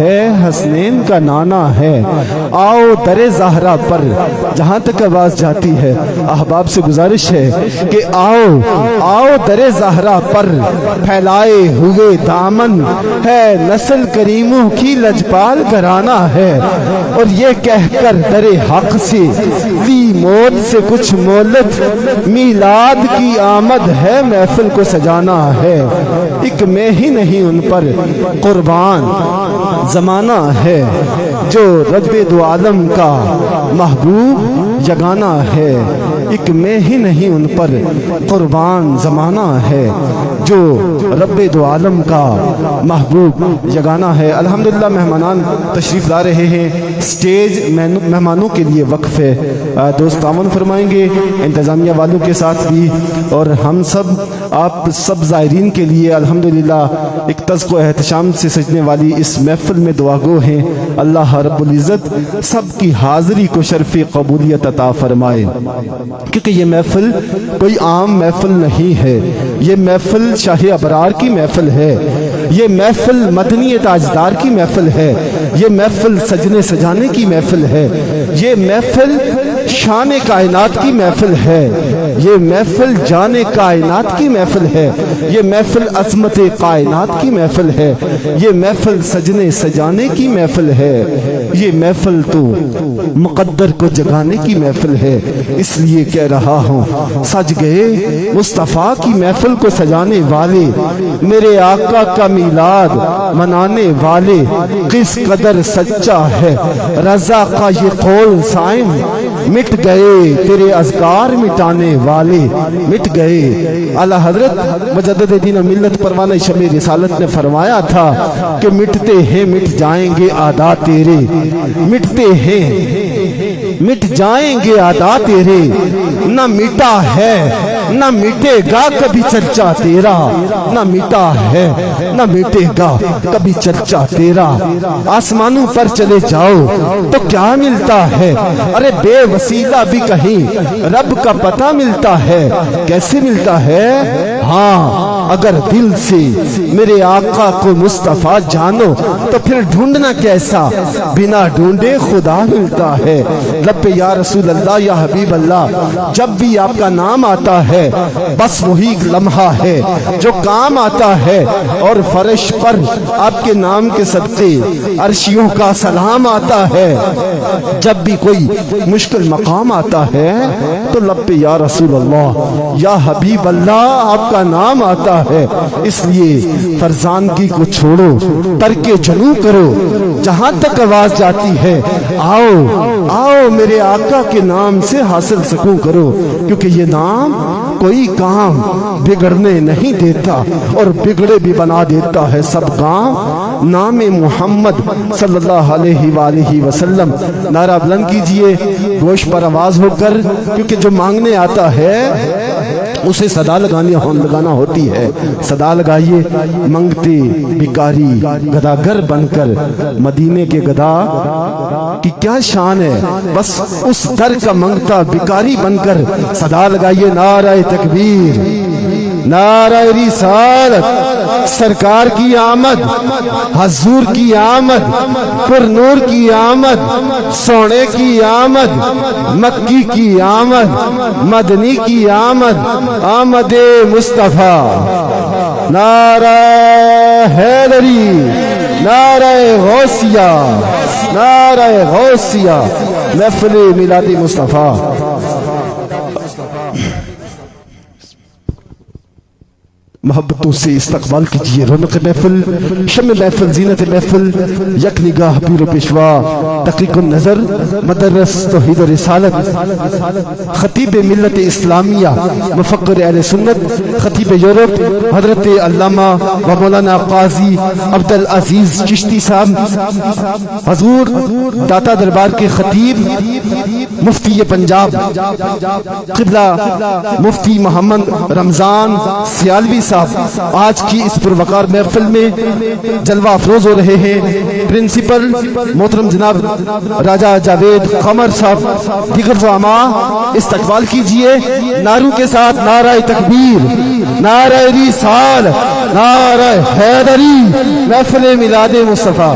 ہے حسنین کا نانا ہے، آؤ در زہرا پر جہاں تک آواز جاتی ہے احباب سے گزارش ہے کہ آؤ در زہرا پر پھیلائے ہوئے دامن ہے، نسل کریموں کی لجپال گھرانہ ہے، اور یہ کہہ کر در حق سے لی موت سے کچھ مولت میلاد کی آمد ہے، محفل کو سجانا ہے، ایک میں ہی نہیں ان پر قربان زمانہ ہے، جو رب دو عالم کا محبوب یگانہ ہے، ایک میں ہی نہیں ان پر قربان زمانہ ہے، جو رب دو عالم کا محبوب یگانہ ہے۔ الحمدللہ مہمانان تشریف لا رہے ہیں، سٹیج مہمانوں کے لیے وقف ہے، دوست تعاون فرمائیں گے انتظامیہ والوں کے ساتھ بھی، اور ہم سب آپ سب زائرین کے لیے الحمدللہ ایک تذکر و احتشام سے سجنے والی اس محفل میں دعا گو ہیں، اللہ رب العزت سب کی حاضری کو شرف قبولیت عطا فرمائے، کیونکہ یہ محفل کوئی عام محفل نہیں ہے، یہ محفل شاہ ابرار کی محفل ہے، یہ محفل مدنی تاجدار کی محفل ہے، یہ محفل سجنے سجانے کی محفل ہے، یہ محفل شان کائنات کی محفل ہے، یہ محفل جان کائنات کی محفل ہے، یہ محفل عظمت کائنات کی محفل ہے، یہ محفل سجنے سجانے کی محفل ہے، یہ محفل تو مقدر کو جگانے کی محفل ہے، اس لیے کہہ رہا ہوں سج گئے مصطفیٰ کی محفل کو سجانے والے، میرے آقا کا میلاد منانے والے، کس قدر سچا ہے رضا کا یہ قول صائم، مٹ گئے تیرے اذکار مٹانے والے، مٹ گئے۔ اعلیٰ حضرت مجدد دین و ملت پروانہ شمع رسالت نے فرمایا تھا کہ مٹتے ہیں مٹ جائیں گے عادات تیرے، مٹتے ہیں مٹ جائیں گے عادات تیرے، نہ مٹا ہے نہ مٹے گا کبھی چرچا تیرا، نہ مٹا ہے نہ مٹے گا کبھی چرچا تیرا، آسمانوں پر چلے جاؤ تو کیا ملتا ہے، ارے بے وسیلہ بھی کہیں رب کا پتہ ملتا ہے، کیسے ملتا ہے، ہاں اگر دل سے میرے آقا کو مصطفیٰ جانو تو پھر ڈھونڈنا کیسا، بنا ڈھونڈے خدا ملتا ہے، لب پہ یا رسول اللہ یا حبیب اللہ جب بھی آپ کا نام آتا ہے بس وہی لمحہ ہے جو کام آتا ہے، اور فرش پر آپ کے نام کے صدقے عرشیوں کا سلام آتا ہے، جب بھی کوئی مشکل مقام آتا ہے تو لب پہ یا رسول اللہ یا حبیب اللہ آپ کا نام آتا ہے، اس لیے فرزاندگی کو چھوڑو ترک جنو کرو، جہاں تک آواز جاتی ہے آؤ میرے آقا کے نام سے حاصل سکوں کرو، کیونکہ یہ نام کوئی کام بگڑنے نہیں دیتا اور بگڑے بھی بنا دیتا ہے سب کام، نام محمد صلی اللہ علیہ وآلہ وسلم، نعرہ بلند کیجئے گوش پر آواز ہو کر، کیونکہ جو مانگنے آتا ہے اسے صدا لگانا ہوتی ہے، صدا لگائیے، منگتے بھکاری گداگر بن کر، مدینے کے گدا کی کیا شان ہے، بس اس در کا منگتا بھکاری بن کر صدا لگائیے، نعرہ تکبیر، نعرہ رسالت، سرکار کی آمد، حضور کی آمد، پر نور کی آمد، سونے کی آمد، مکی کی آمد، مدنی کی آمد، آمد مصطفیٰ، نعرہ حیدری، نعرہ غوثیہ، نعرہ غوثیہ، محفل میلاد مصطفیٰ۔ محبتوں سے استقبال کیجئے رونق محفل، شمع محفل، زینت محفل، یک نگاہ پیر و پیشوا، تحقیق النظر، مدرس توحید و رسالت، خطیب ملت اسلامیہ، مفکر اہل سنت، خطیب یورپ حضرت علامہ و مولانا قاضی عبدالعزیز چشتی صاحب، حضور داتا دربار کے خطیب مفتی پنجاب قبلہ مفتی محمد رمضان سیالوی صاحب آج کی اس پروقار محفل میں جلوہ افروز ہو رہے ہیں، پرنسپل محترم جناب راجہ جاوید قمر صاحب، دیگر زعماء استقبال کیجئے نعروں کے ساتھ، نعرہ تکبیر، نعرہ رسالت، نعرہ حیدری، محفل میلاد مصطفیٰ۔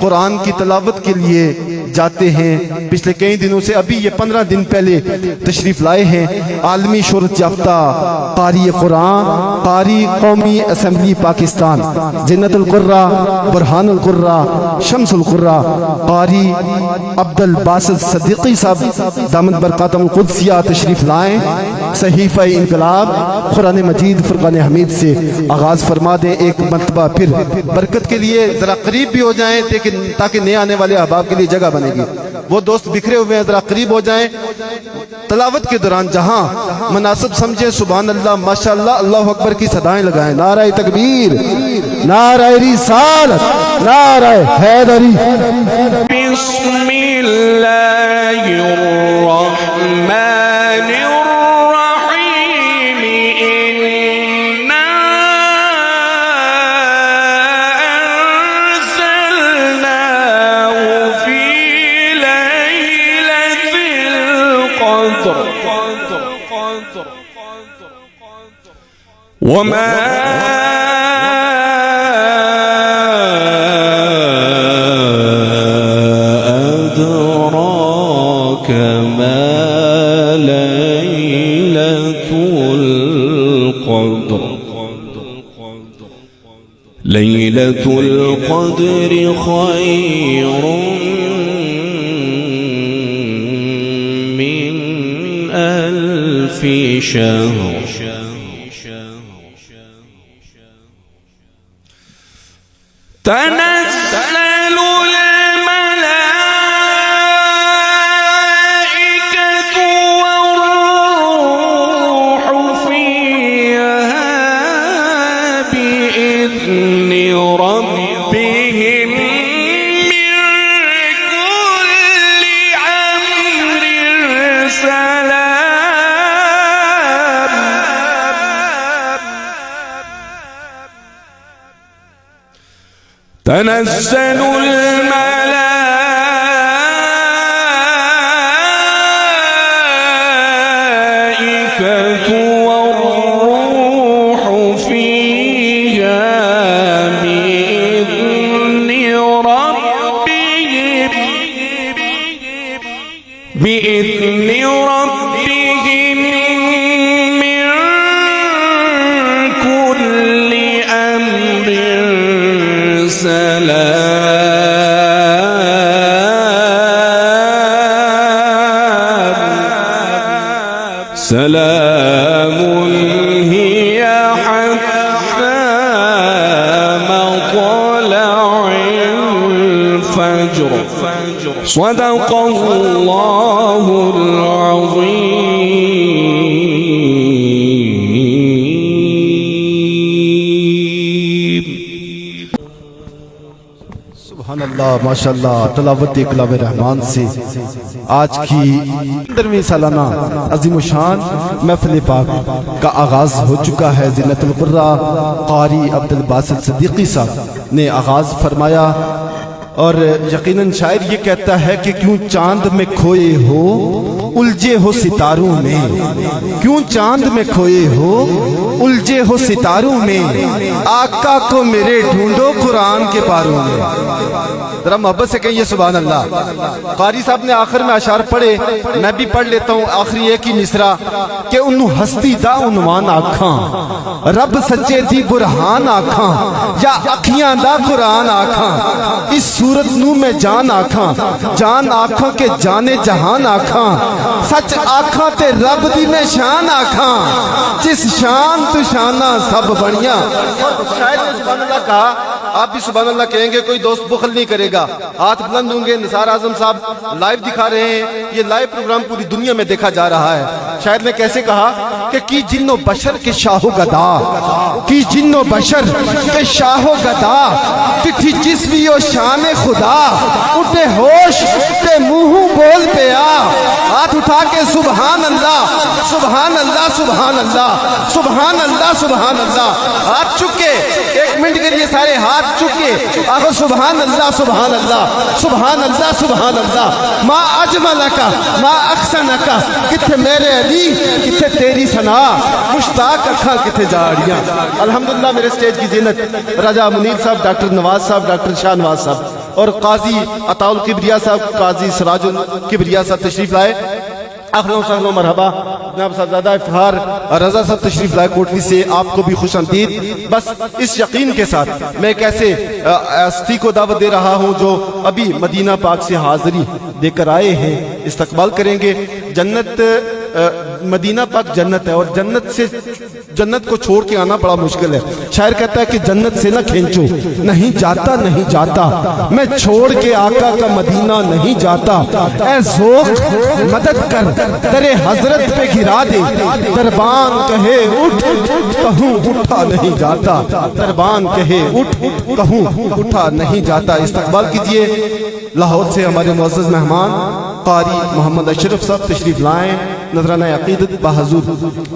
قرآن کی تلاوت کے لیے جاتے ہیں. پچھلے کئی دنوں سے, ابھی یہ 15 دن پہلے تشریف لائے ہیں عالمی شہرت یافتہ قاری قرآن, قاری قومی اسمبلی پاکستان, زینت القرہ, برہان القرہ, شمس القرہ, قاری عبد الباسط صدیقی صاحب دامت برکاتہ القدسیہ تشریف لائیں. صحیفہ انقلاب قرآن مجید فرقان حمید سے آغاز فرما دیں. ایک مرتبہ پھر برکت کے لیے ذرا قریب بھی ہو جائیں تاکہ نئے آنے والے احباب کے لیے جگہ بنے گی. وہ دوست بکھرے ہوئے ہیں, ذرا قریب ہو جائیں. تلاوت کے دوران جہاں مناسب سمجھیں سبحان اللہ, ماشاءاللہ, اللہ اکبر کی صدائیں لگائیں. نعرہ تکبیر, نعرہ رسالت, نعرہ حیدری. بسم اللہ الرحمن الرحیم. انا انزلناه فی لیلۃ القدر وما أدراك ما ليلة القدر. ليلة القدر خير من 1000 شهر. تنزل الملائكة والروح فيها بإذن ربهم من كل أمر سلام. تنزل الملائكة والروح فيها بإذن ربهم من كل أمر سلام هي حتى مطلع الفجر. صدق الله العظيم. سبحان اللہ, ماشاءاللہ. تلاوت کلام رحمان سے آج کی 15ویں سالانہ عظیم الشان محفل پاک کا آغاز ہو چکا ہے. زینت القرہ قاری عبد الباسط صدیقی صاحب نے آغاز فرمایا, اور یقیناً شاعر یہ کہتا ہے کہ کیوں چاند میں کھوئے ہو الجھے ہو ستاروں میں, کیوں چاند میں کھوئے ہو الجھے ہو ستاروں میں, آقا کو میرے ڈھونڈو قرآن کے پاروں میں. ذرا محبت سے کہیے سبحان اللہ. قاری صاحب نے آخر میں اشعار پڑھے, میں بھی پڑھ لیتا ہوں آخری ایک ہی مصرع کہ انہوں ہستی دا عنوان آکھاں, رب سچے دی برہان آکھاں, یا اکھیاں دا قرآن آکھاں, اس صورت نو میں جان آکھاں, جان آکھاں کے جانے جہان آکھاں, سچ آکھاں تے رب دی میں شان آکھاں, جس شان تو شانہ سب بڑیاں. شاید نے سبحان اللہ کہا, آپ بھی سبحان اللہ کہیں گے, کوئی دوست بخل نہیں کرے گا. ہاتھ بلند ہوں گے. نثار اعظم صاحب لائیو دکھا رہے ہیں, یہ لائیو پروگرام پوری دنیا میں دیکھا جا رہا ہے. شاید نے کیسے کہا کہ کی جن و بشر کے شاہ و گدا, کی جن و بشر کے شاہ و گدا, تٹھی جسمی و شان خدا, اٹھے ہوش تے منہ بول پیا. ہاتھ اٹھا کے سبحان اللہ, سبحان اللہ, سبحان اللہ, سبحان اللہ, سبحان اللہ. ہاتھ چکے 1 منٹ کے لیے سارے ہاتھ چکے, آخر سبحان اللہ, سبحان اللہ, سبحان اللہ, سبحان اللہ. ما اجملکا ما احسنکا, کتھے میرے علی, کتھے تیری ثنا, مشتاق اکھاں کتھے جاڑیاں. الحمدللہ میرے سٹیج کی زینت راجہ منیر صاحب, ڈاکٹر نواز صاحب, ڈاکٹر شاہ نواز صاحب. اور قاضی عطاء الکبریہ صاحب، قاضی سراج الکبریہ صاحب تشریف لائے. اہلا و سہلا مرحبا. جناب صاحبزادہ افتخار رضا صاحب تشریف لائے کوٹلی سے، آپ کو بھی خوش آمدید. بس اس یقین کے ساتھ میں ایک ایسے ہستی کو دعوت دے رہا ہوں جو ابھی مدینہ پاک سے حاضری دے کر آئے ہیں، استقبال کریں گے. جنت، مدینہ پاک جنت ہے، اور جنت کو چھوڑ کے آنا بڑا مشکل ہے. شاعر کہتا ہے کہ جنت سے نہ کھینچو، نہیں جاتا نہیں جاتا، میں چھوڑ کے آقا کا مدینہ نہیں جاتا. اے ذوق مدد کر، در حضرت پہ گرا دے، دربان کہے اٹھ کہوں اٹھا نہیں جاتا، دربان کہے اٹھ کہوں اٹھا نہیں جاتا. استقبال کیجئے لاہور سے ہمارے معزز مہمان قاری محمد اشرف صاحب تشریف لائیں. نذرانہ عقیدت بحضور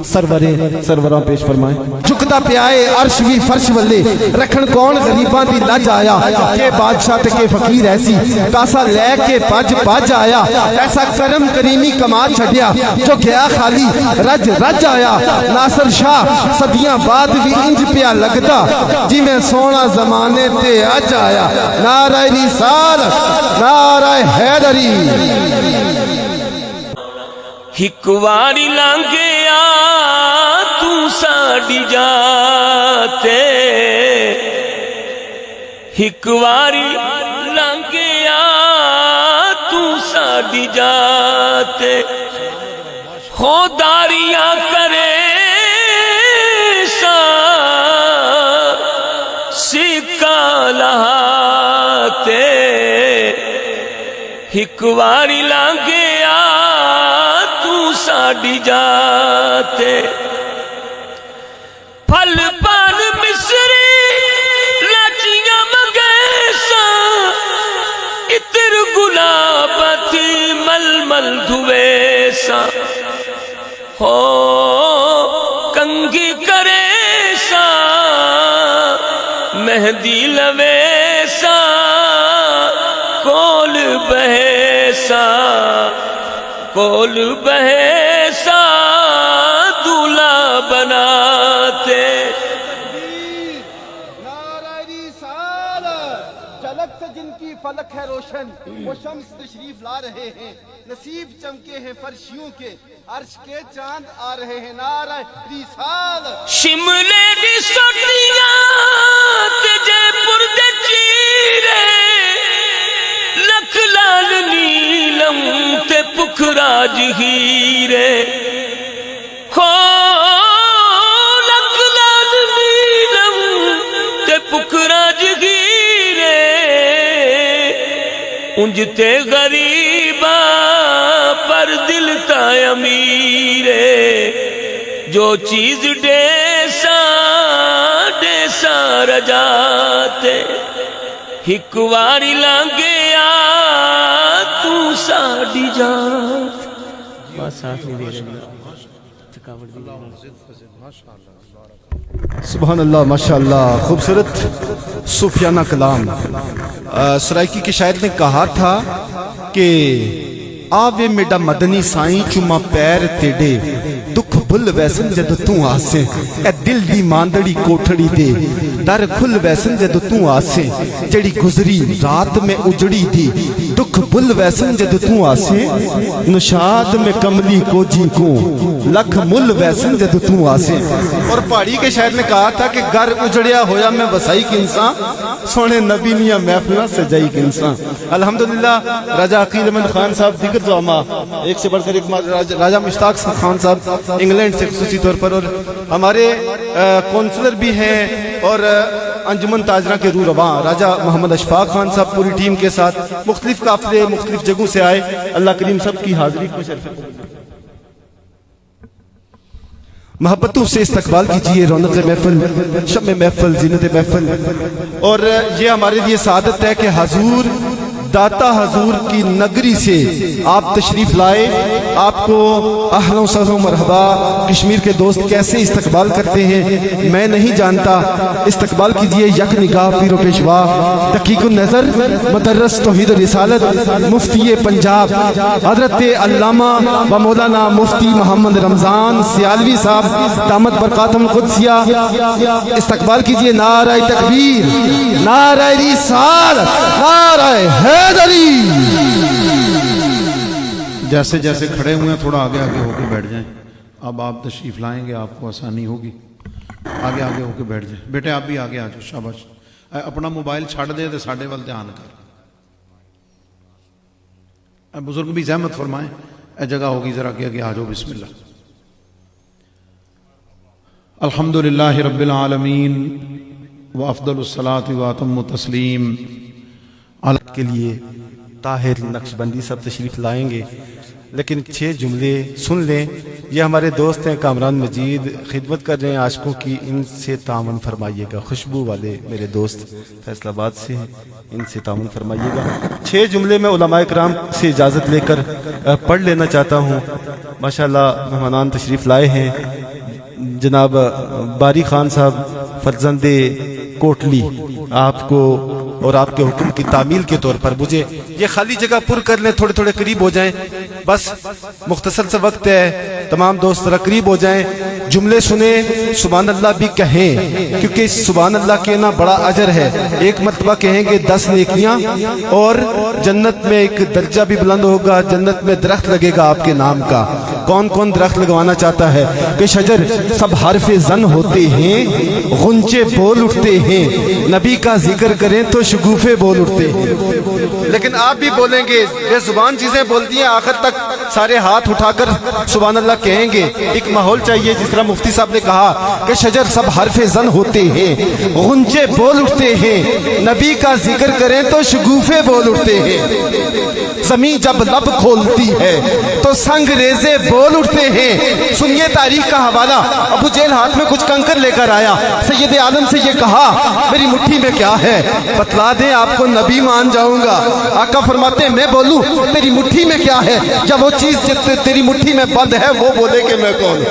سروران پیش فرمائیں. جھکتا پیائے عرش بھی فرش ولے، رکھن کون غریباں دی لج آیا، کہ بادشاہ تے کے فقیر ایسی کاسا لے کے پج آیا. ایسا کرم کریمی کما چھڈیا جو گیا خالی رج آیا. ناصر شاہ صدیاں بعد بھی انج پیا لگدا جی میں سونا زمانے تے اج آیا. نعرہ رسالت، نعرہ حیدری. ایک واری لنگیا تو ساڈی جاتے، ایک واری لنگیا تو ساڈی جاتے، خوداریاں کرے سا سکا لہاتے، ایک واری لنگیا ساڈی جاتے. پھل پان مصری لاچیاں مگیسا، اتر گلاب تھی مل مل دھویسا، ہو کنگھی کرے سا مہندی لویسا، کول بہیسا کول بہیسا دولہا بناتے. نعرہ رسالت. جھلک سے جن کی فلک ہے روشن، وہ شمس تشریف لا رہے ہیں. نصیب چمکے ہیں فرشیوں کے، عرش کے چاند آ رہے ہیں. نعرہ رسالت. شملے دی سٹیاں تے جے پور دے چیرے، لکھ لال نیلم تے پکھراج ہیرے، ہو لکھ لال نیلم تے پکھراج ہیرے، انج تے غریبا پر دل تا امیرے، جو چیز ڈیسا رجاتے، ایک واری لنگیا تو ساڈی جات. بس ساتھ نہیں دے رہی تھکاوٹ دی. سبحان اللہ، ماشاءاللہ. خوبصورت صوفیانہ کلام. سرائکی کے شاعر نے کہا تھا کہ آوے میڈا مدنی سائیں چما پیر تیڑے، دکھ بھل ویسن جدو توں آسیں، اے دل دی ماندڑی کوٹھڑی دے، در کھل ویسن جدو توں آسیں، جڑی گزری رات میں اجڑی دی، دکھ بھل ویسن جدو توں آسیں، نشاد میں کملی کو جی کو، لکھ مل ویسن جدو توں آسیں. اور پہاڑی کے شاعر نے کہا تھا کہ گر اجڑیا ہویا میں وسائی کی انسان، سونے نبی میاں محفلہ سجائی کی انسان. الحمدللہ راجہ عقیل احمد خان صاحب دیگر زعما، ایک سے بڑھ کر ایک، راجہ مشتاق خان صاحب انگلینڈ سے خصوصی طور پر، اور ہمارے کونسلر بھی ہیں، اور انجمن تاجرہ کے روح رواں راجہ محمد اشفاق خان صاحب پوری ٹیم کے ساتھ مختلف قافلے مختلف جگہوں سے آئے. اللہ کریم سب کی حاضری کو شرف محبتوں سے استقبال کیجئے. رونق محفل، شم محفل، زینت محفل. اور یہ ہمارے لیے سعادت ہے کہ حضور داتا حضور کی نگری سے آپ تشریف لائے. آپ کو اہلا و سہلا مرحبا کشمیر کے دوست کیسے استقبال کرتے ہیں میں نہیں جانتا. استقبال کیجئے یک نگاہ پیر و پیشوا دقیق النظر مدرس توحید و رسالت مفتی پنجاب حضرت علامہ و مولانا مفتی محمد رمضان سیالوی صاحب دامت برکاتہم القدسیہ. استقبال کیجئے. نعرہ تکبیر، نعرہ رسالت، نعرہ حیدری. جیسے جیسے کھڑے ہوئے ہیں تھوڑا آگے آگے ہو کے بیٹھ جائیں. اب آپ تشریف لائیں گے آپ کو آسانی ہوگی. آگے آگے ہو کے بیٹھ جائیں. بیٹے آپ بھی آگے آ جاؤ. شاباش. اپنا موبائل چھڑ دے تو ساڈے وال دھیان کر. بزرگ بھی زحمت فرمائیں. اے جگہ ہوگی ذرا کہ آگے آ جاؤ. بسم اللہ. الحمدللہ رب العالمین وافضل الصلاۃ واتم التسلیم. کے لیے طاہر نقشبندی سب تشریف لائیں گے، لیکن 6 جملے سن لیں. یہ ہمارے دوست ہیں کامران مجید، خدمت کر رہے ہیں عاشقوں کی. ان سے تعاون فرمائیے گا. خوشبو والے میرے دوست فیصل آباد سے ہیں، ان سے تعاون فرمائیے گا. 6 جملے میں علماء کرام سے اجازت لے کر پڑھ لینا چاہتا ہوں. ماشاءاللہ مہمانان تشریف لائے ہیں. جناب باری خان صاحب فرزند کوٹلی، آپ کو اور آپ کے حکم کی تعمیل کے طور پر مجھے یہ خالی جگہ پر کر لیں. تھوڑے تھوڑے قریب ہو جائیں. بس مختصر سے وقت ہے. تمام دوست ذرا قریب ہو جائیں. جملے سنیں، سبحان اللہ بھی کہیں، کیونکہ سبحان اللہ کہنا بڑا اجر ہے. ایک مرتبہ کہیں گے 10 نیکیاں، اور جنت میں ایک درجہ بھی بلند ہوگا. جنت میں درخت لگے گا آپ کے نام کا. کون کون درخت لگوانا چاہتا ہے؟ کہ شجر سب حرف زن ہوتے ہیں، غنچے بول اٹھتے ہیں، نبی کا ذکر کریں تو شگوفے بول اٹھتے ہیں. لیکن آپ بھی بولیں گے. یہ زبان چیزیں بولتی ہیں، آخر تک سارے ہاتھ اٹھا کر سبحان اللہ کہیں گے. ایک ماحول چاہیے. جس طرح مفتی صاحب نے کہا کہ شجر سب حرف زن ہوتے ہیں، غنچے بول اٹھتے ہیں، نبی کا ذکر کریں تو شگوفے بول اٹھتے ہیں. زمین جب لب کھولتی ہے تو سنگ ریزے بول اٹھتے ہیں. سنیے تاریخ کا حوالہ. ابو جہل ہاتھ میں کچھ کنکر لے کر آیا. سید عالم سے یہ کہا میری مٹھی میں کیا ہے؟ بتلا دیں آپ کو نبی مان جاؤں گا. آقا فرماتے ہیں میں بولوں تیری مٹھی میں کیا ہے؟ جب وہ چیز تیری مٹھی میں بند ہے وہ بولے کہ میں کون.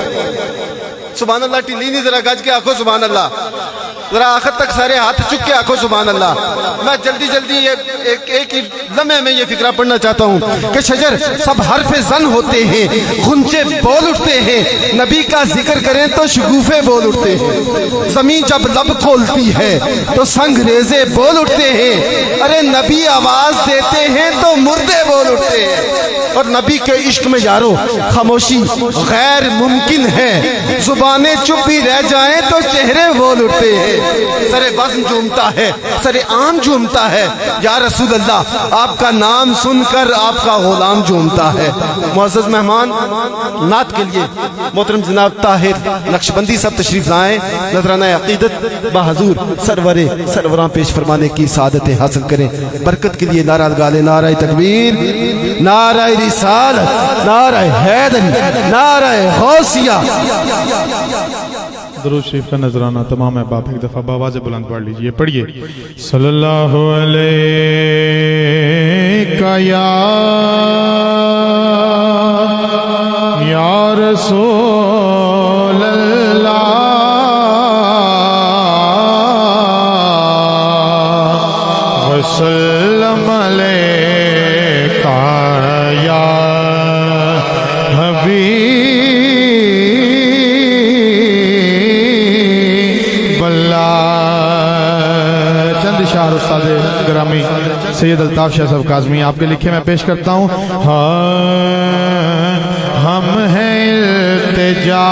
سبحان اللہ. ٹلی نہیں ذرا گج کے آنکھوں سبحان اللہ. ذرا آخر تک سارے ہاتھ چک کے آنکھوں سبحان اللہ. میں جلدی جلدی ایک ہی لمحے میں یہ فکرہ پڑھنا چاہتا ہوں کہ شجر سب حرف زن ہوتے ہیں، غنچے بول اٹھتے ہیں، نبی کا ذکر کریں تو شگوفے بول اٹھتے ہیں. زمین جب لب کھولتی ہے تو سنگ ریزے بول اٹھتے ہیں. ارے نبی آواز دیتے ہیں تو مردے بول اٹھتے ہیں. اور نبی کے عشق میں یارو خاموشی غیر ممکن ہے. زبانیں چپ بھی رہ جائیں تو چہرے بول اٹھتے ہیں. سر وزن جھومتا ہے، سر عام جھومتا ہے. یا رسول اللہ آپ کا نام سن کر آپ کا غلام جھومتا ہے. معزز مہمان نعت کے لیے محترم جناب طاہر نقشبندی صاحب تشریف لائیں. نذرانہ عقیدت بحضور سروراں پیش فرمانے کی سعادت حاصل کریں. برکت کے لیے نعرہ لگا لیں. نعرہ تکبیر، نعرہ رسالت، نعرہ حیدری، نعرہ غوثیہ. درود شریف کا نذرانہ تمام احباب ایک دفعہ بآواز بلند پڑھ لیجئے. پڑھیے. صلی اللہ علیہ یا رسول اللہ وسلم علیکہ یا حبیب گرامی سید الطاف شاہ صاحب کاظمی آپ کے لکھے میں پیش کرتا ہوں. ہم ہیں التجا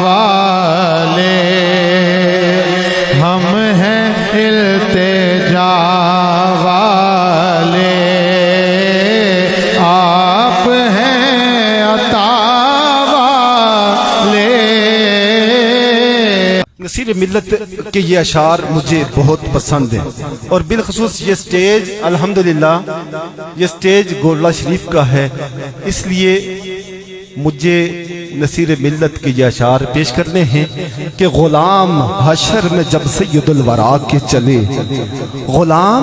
والے، ہم ہیں التجا والے، آپ ہیں عطا والے. نصیر ملت کے یہ اشعار مجھے بہت پسند ہیں، اور بالخصوص یہ سٹیج الحمدللہ یہ سٹیج گولڑا شریف کا ہے. اس لیے مجھے نصیر ملت کے یہ اشعار پیش کرنے ہیں کہ غلام حشر میں جب سید الورا کے چلے، غلام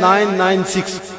996,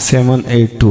782